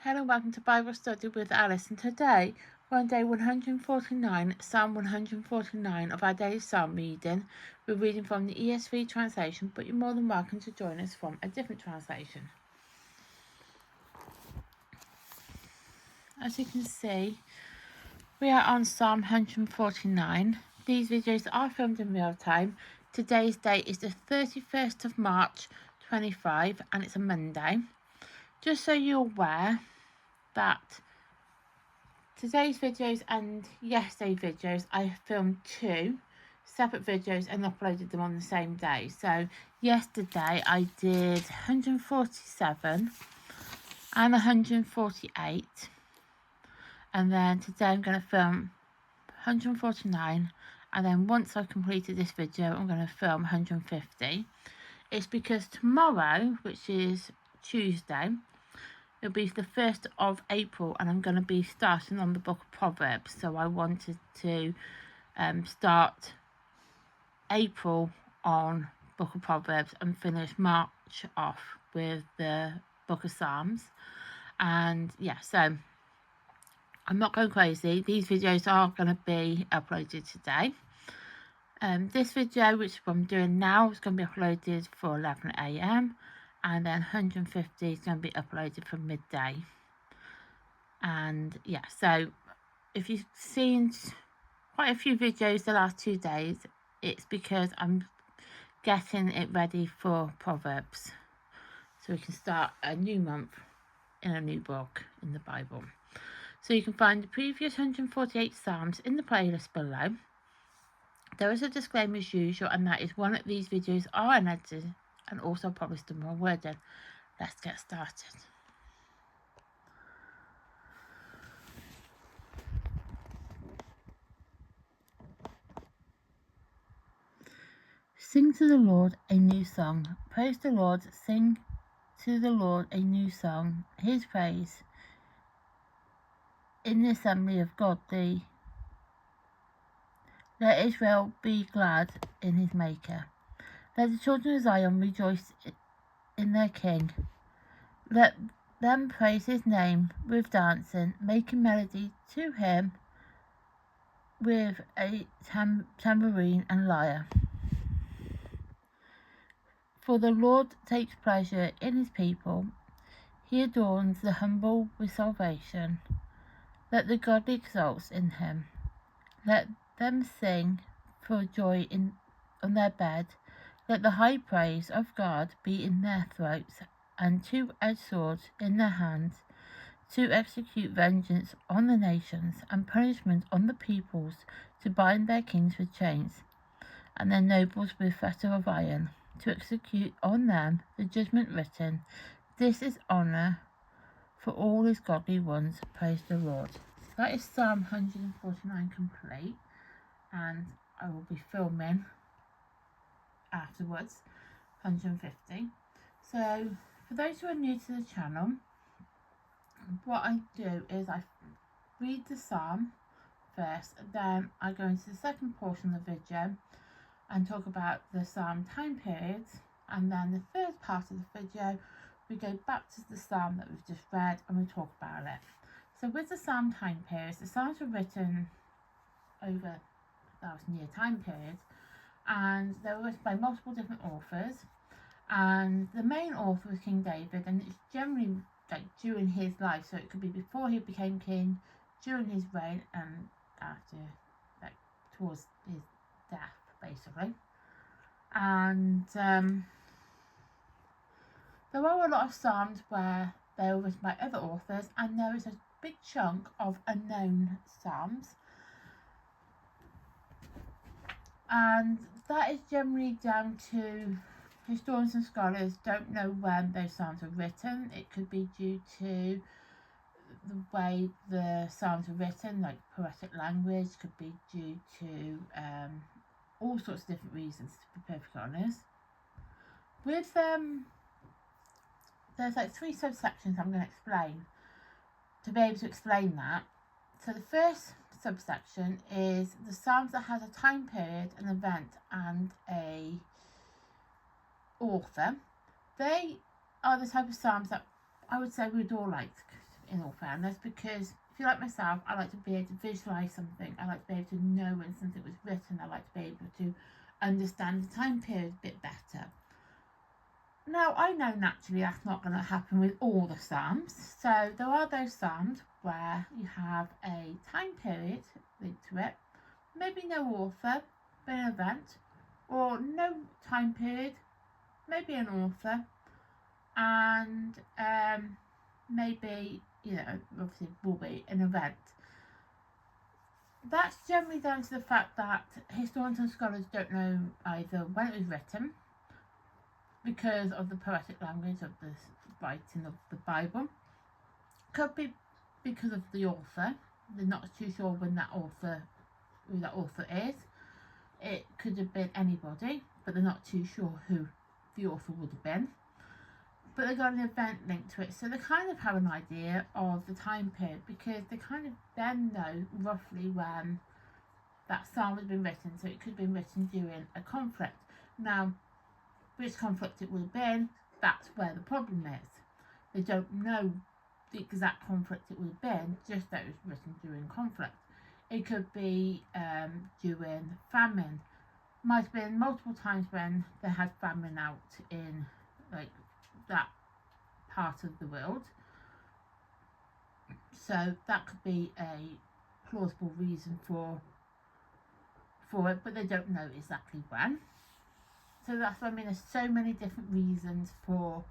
Hello and welcome to Bible Study with Alice, and today we're on day 149, Psalm 149 of our daily Psalm reading. We're reading from the ESV translation, but you're more than welcome to join us from a different translation. As you can see, we are on Psalm 149. These videos are filmed in real time. Today's date is the 31st of March 25 and it's a Monday. Just so you're aware that today's videos and yesterday's videos, I filmed two separate videos and uploaded them on the same day. So yesterday I did 147 and 148, and then today I'm going to film 149, and then once I've completed this video I'm going to film 150. It's because tomorrow, which is Tuesday, it'll be the 1st of April and I'm going to be starting on the book of Proverbs. So I wanted to start April on book of Proverbs and finish March off with the book of Psalms. And yeah, so I'm not going crazy. These videos are going to be uploaded today. This video, which I'm doing now, is going to be uploaded for 11 AM. And then 150 is going to be uploaded from midday. And yeah, so if you've seen quite a few videos the last 2 days, it's because I'm getting it ready for Proverbs, so we can start a new month in a new book in the Bible. So you can find the previous 148 Psalms in the playlist below. There is a disclaimer as usual, and that is one of these videos are unedited and also published in raw wording. Let's get started. Sing to the Lord a new song. Praise the Lord. Sing to the Lord a new song. His praise in the assembly of godly. Let Israel be glad in his Maker. Let the children of Zion rejoice in their King. Let them praise his name with dancing, making melody to him with a tambourine and lyre. For the Lord takes pleasure in his people. He adorns the humble with salvation. Let the godly exult in him. Let them sing for joy on their bed. Let the high praise of God be in their throats, and two-edged swords in their hands, to execute vengeance on the nations, and punishment on the peoples, to bind their kings with chains, and their nobles with fetter of iron, to execute on them the judgment written. This is honour for all his godly ones. Praise the Lord. So that is Psalm 149 complete, and I will be filming afterwards 150. So for those who are new to the channel, what I do is I read the psalm first, then I go into the second portion of the video and talk about the psalm time periods, and then the third part of the video we go back to the psalm that we've just read and we talk about it. So with the psalm time periods, the psalms were written over 1,000-year time periods, and they were written by multiple different authors, and the main author was King David, and it's generally like during his life, so it could be before he became king, during his reign, and after, like towards his death basically. And there are a lot of psalms where they were written by other authors, and there is a big chunk of unknown psalms, and that is generally down to historians and scholars don't know when those psalms were written. It could be due to the way the psalms were written, like poetic language, could be due to all sorts of different reasons, to be perfectly honest. With there's like 3 subsections I'm going to explain to be able to explain that. So the first subsection is the psalms that has a time period, an event, and a author. They are the type of psalms that I would say we'd all like in all fairness, because if you're like myself, I like to be able to visualise something. I like to be able to know when something was written. I like to be able to understand the time period a bit better. Now, I know naturally that's not going to happen with all the Psalms. So there are those Psalms where you have a time period linked to it, maybe no author, but an event, or no time period, maybe an author, and maybe, obviously will be an event. That's generally down to the fact that historians and scholars don't know either when it was written, because of the poetic language of the writing of the Bible. Could be because of the author. They're not too sure who that author is. It could have been anybody, but they're not too sure who the author would have been. But they got an event linked to it, so they kind of have an idea of the time period, because they kind of then know roughly when that psalm has been written. So it could have been written during a conflict. Now, which conflict it would have been, that's where the problem is. They don't know the exact conflict it would have been, just that it was written during conflict. It could be during famine. Might have been multiple times when they had famine out in that part of the world. So that could be a plausible reason for it, but they don't know exactly when. So that's what I mean, there's so many different reasons for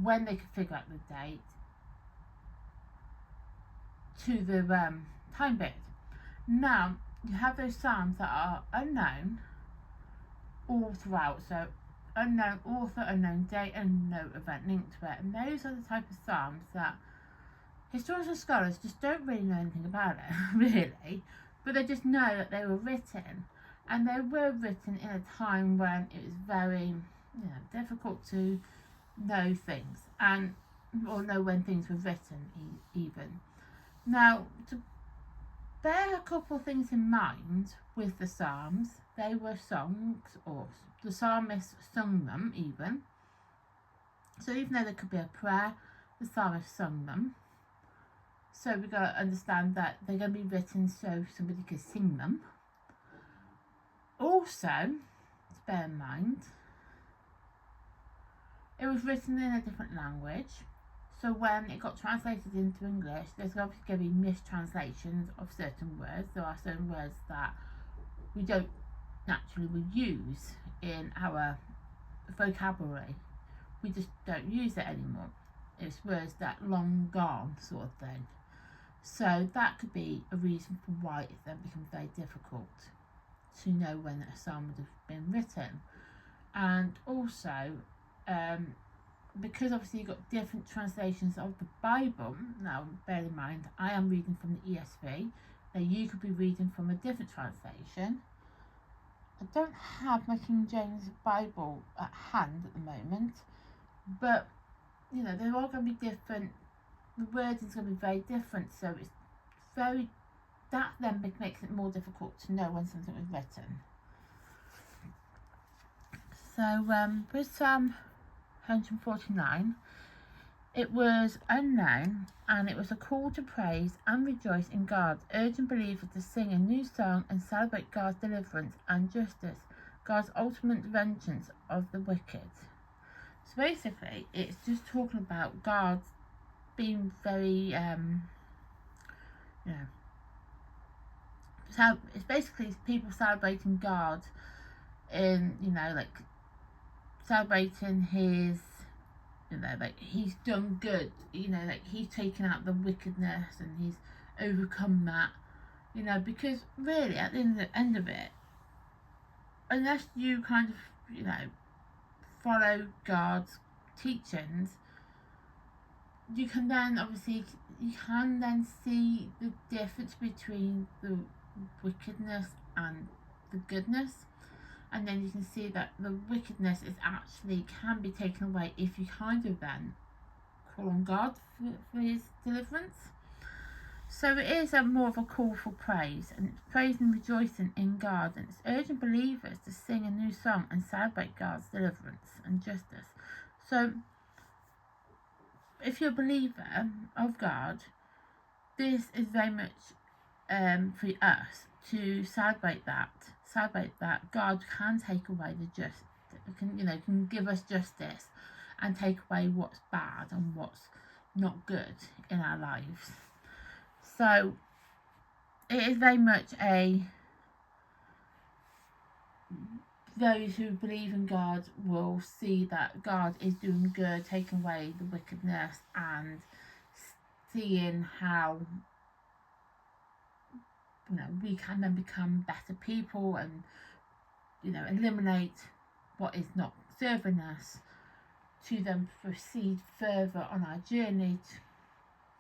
when they could figure out the date to the time period. Now, you have those psalms that are unknown all throughout, so unknown author, unknown date, and no event linked to it. And those are the type of psalms that historians and scholars just don't really know anything about it, really, but they just know that they were written. And they were written in a time when it was very, difficult to know things, or know when things were written even. Now, to bear a couple of things in mind with the Psalms, they were songs, or the psalmist sung them even. So even though there could be a prayer, the psalmist sung them. So we've got to understand that they're going to be written so somebody could sing them. Also, to bear in mind, it was written in a different language, so when it got translated into English, there's obviously going to be mistranslations of certain words. There are certain words that we don't naturally use in our vocabulary. We just don't use it anymore. It's words that long gone sort of thing. So that could be a reason for why it then becomes very difficult to know when a psalm would have been written. And also, because obviously you've got different translations of the Bible. Now, bear in mind, I am reading from the ESV. Now, you could be reading from a different translation. I don't have my King James Bible at hand at the moment, but they're all going to be different. The wording's going to be very different, so it's that then makes it more difficult to know when something was written. So with Psalm 149, it was unknown, and it was a call to praise and rejoice in God, urging believers to sing a new song and celebrate God's deliverance and justice, God's ultimate vengeance of the wicked. So basically, it's just talking about God being very, so it's basically people celebrating God in, celebrating his, he's done good, he's taken out the wickedness and he's overcome that, because really at the end of it, unless you kind of, follow God's teachings, you can then see the difference between the wickedness and the goodness, and then you can see that the wickedness can be taken away if you kind of then call on God for his deliverance. So it is more of a call for praise, and it's praise and rejoicing in God, and it's urging believers to sing a new song and celebrate God's deliverance and justice. So if you're a believer of God, this is very much for us to celebrate that God can take away can give us justice and take away what's bad and what's not good in our lives. So it is very much those who believe in God will see that God is doing good, taking away the wickedness, and seeing how we can then become better people and eliminate what is not serving us, to then proceed further on our journey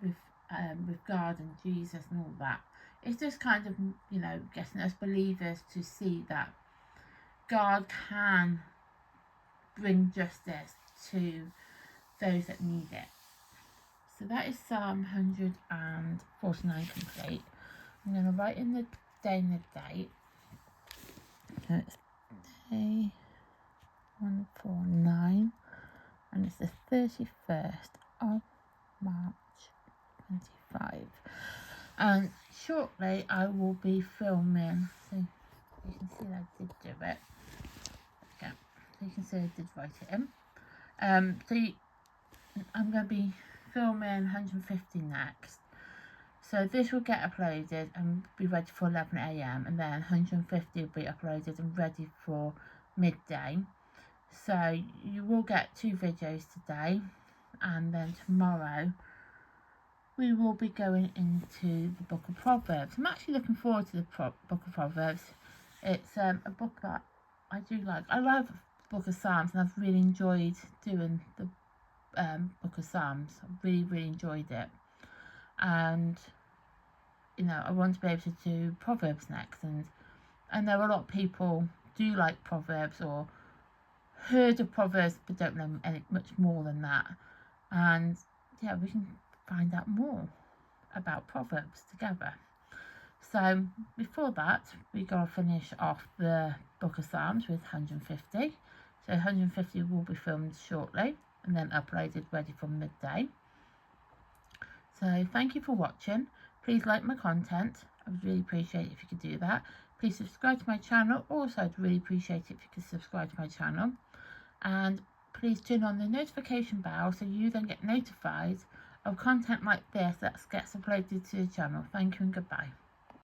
with God and Jesus and all that. It's just kind of getting us believers to see that God can bring justice to those that need it. So that is Psalm 149 complete. I'm going to write in the day and the date. So it's day 149 and it's the 31st of March 25. And shortly I will be filming, so you can see I did do it. Yeah, so you can see I did write it in. I'm going to be filming 150 next. So this will get uploaded and be ready for 11 AM, and then 150 will be uploaded and ready for midday. So you will get 2 videos today, and then tomorrow we will be going into the Book of Proverbs. I'm actually looking forward to the Book of Proverbs. It's a book that I do like. I love the Book of Psalms, and I've really enjoyed doing the Book of Psalms. I really enjoyed it, and I want to be able to do Proverbs next. And I know a lot of people do like Proverbs or heard of Proverbs but don't know much more than that. And yeah, we can find out more about Proverbs together. So before that, we got to finish off the Book of Psalms with 150. So 150 will be filmed shortly and then uploaded ready for midday. So thank you for watching. Please like my content. I would really appreciate it if you could do that. Please subscribe to my channel. Also, I'd really appreciate it if you could subscribe to my channel. And please turn on the notification bell so you then get notified of content like this that gets uploaded to the channel. Thank you and goodbye.